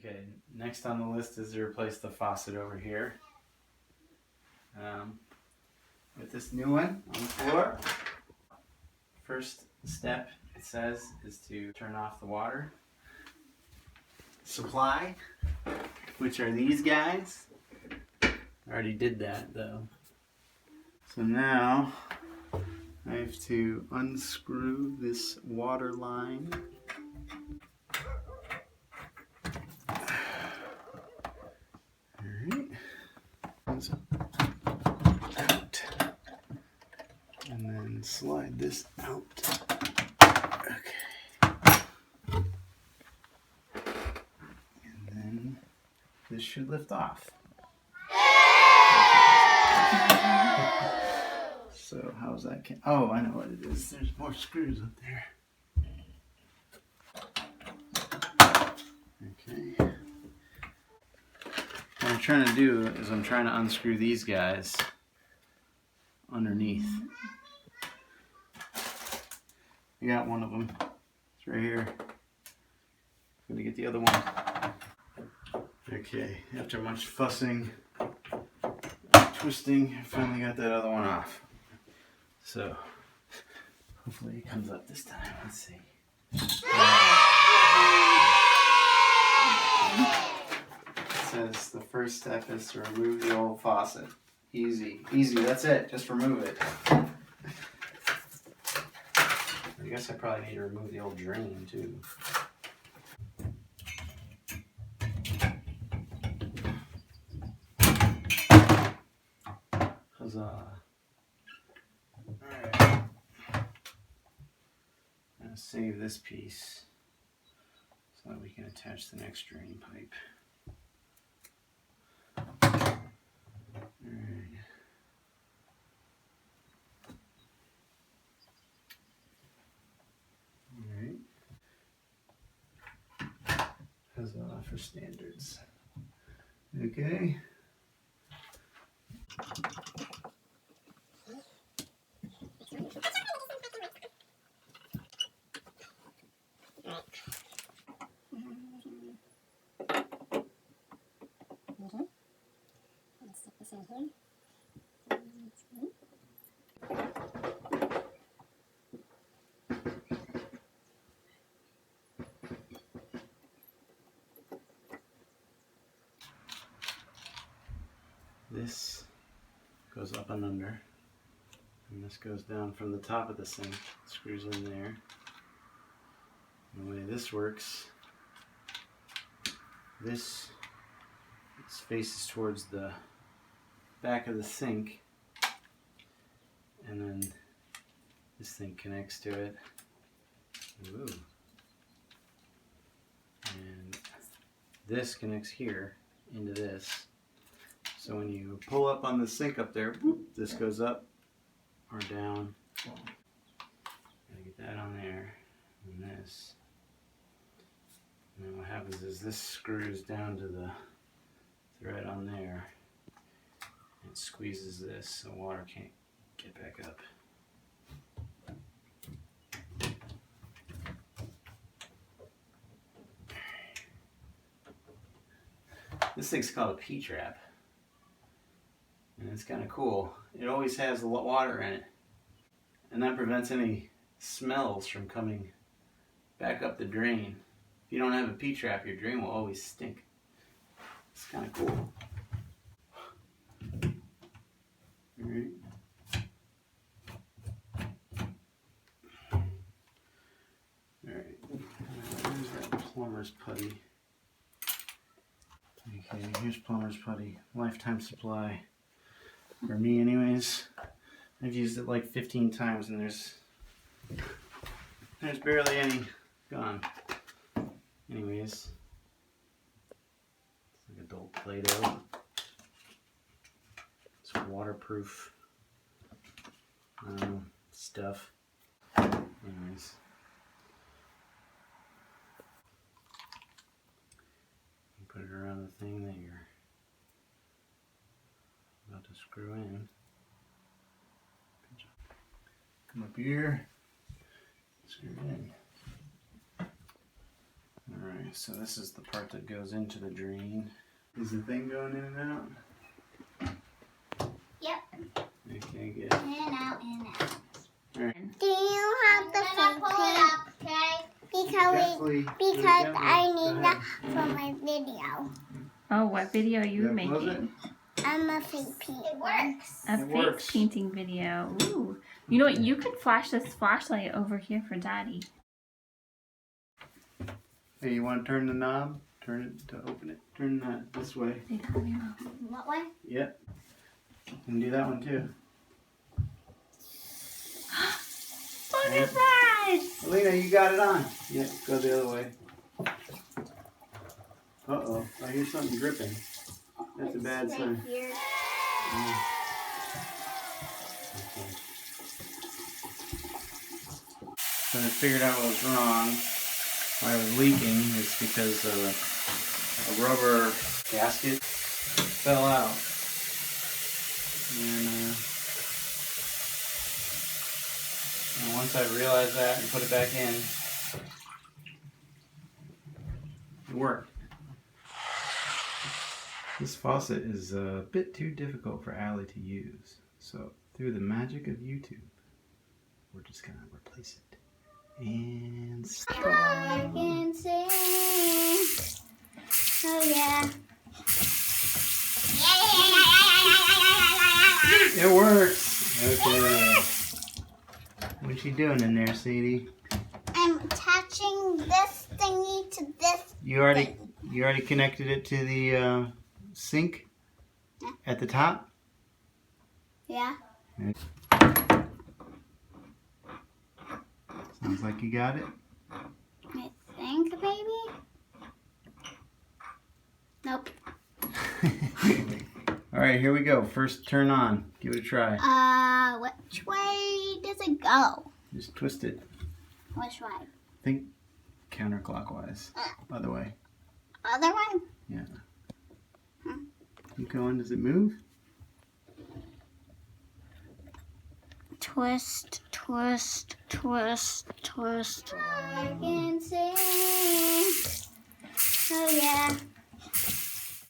Okay, next on the list is to replace the faucet over here. With this new one on the floor. First step, it says, is to turn off the water supply, which are these guys. I already did that though. So now I have to unscrew this water line. Alright. Out. And then slide this out. Okay. And then this should lift off. So how's that? Oh, I know what it is. There's more screws up there. Okay. What I'm trying to do is I'm trying to unscrew these guys underneath. I got one of them. It's right here. I'm gonna get the other one. Okay, after much fussing, twisting, I finally got that other one off. So, hopefully it comes up this time. Let's see. It says the first step is to remove the old faucet. Easy, easy, that's it. Just remove it. I guess I probably need to remove the old drain too. Huzzah. Alright. I'm going to save this piece so that we can attach the next drain pipe. Alright. Alright. Huzzah for standards. Okay. Let's stick this in here. This goes up and under, and this goes down from the top of the sink, screws in there. And the way this works, this faces towards the back of the sink, and then this thing connects to it. Ooh. And this connects here into this. So when you pull up on the sink up there, whoop, this goes up or down. Gotta get that on there, and this. And then what happens is this screws down to the thread on there. It squeezes this so water can't get back up. This thing's called a P-trap. And it's kind of cool. It always has water in it. And that prevents any smells from coming back up the drain. If you don't have a P-trap, your drain will always stink. It's kind of cool. Alright. Alright. Here's that plumber's putty. Okay, here's plumber's putty. Lifetime supply. For me anyways. I've used it like 15 times and there's barely any gone. Anyways. It's like adult Play-Doh. It's waterproof stuff. Anyways. You put it around the thing that you're about to screw in. Come up here, screw it in. Alright, so this is the part that goes into the drain. Is the thing going in and out? Yep. Okay, good. In and out, in and out. Alright. Do you have the fake Pull it paint? up, okay? Because I need that for my video. Oh, what video are you Close it? making? I'm a fake paint. It works. A It face works. painting video. Ooh. You know what? You could flash this flashlight over here for Daddy. Hey, you want to turn the knob? Turn it to open it. Turn that this way. What way? Yep. You can do that one too. Look at that! Alina, you got it on. Yeah, go the other way. Uh-oh, I hear something dripping. That's a bad sign. Here. Yeah. Okay. So I figured out what was wrong. Why it was leaking is because a rubber gasket fell out. And once I realized that and put it back in, it worked. This faucet is a bit too difficult for Allie to use, so through the magic of YouTube, we're just gonna replace it. And I can sing. Oh yeah. it works. Okay. What's she doing in there, Sadie? I'm attaching this thingy to this. You already connected it to the sink at the top? Yeah. Sounds like you got it. I think, baby. Nope. Alright, here we go. First turn on. Give it a try. Which way does it go? Just twist it. Which way? Think counterclockwise. Other way. Other way? Yeah. Keep going. Does it move? Twist, twist, twist, twist. I can sing. Oh yeah.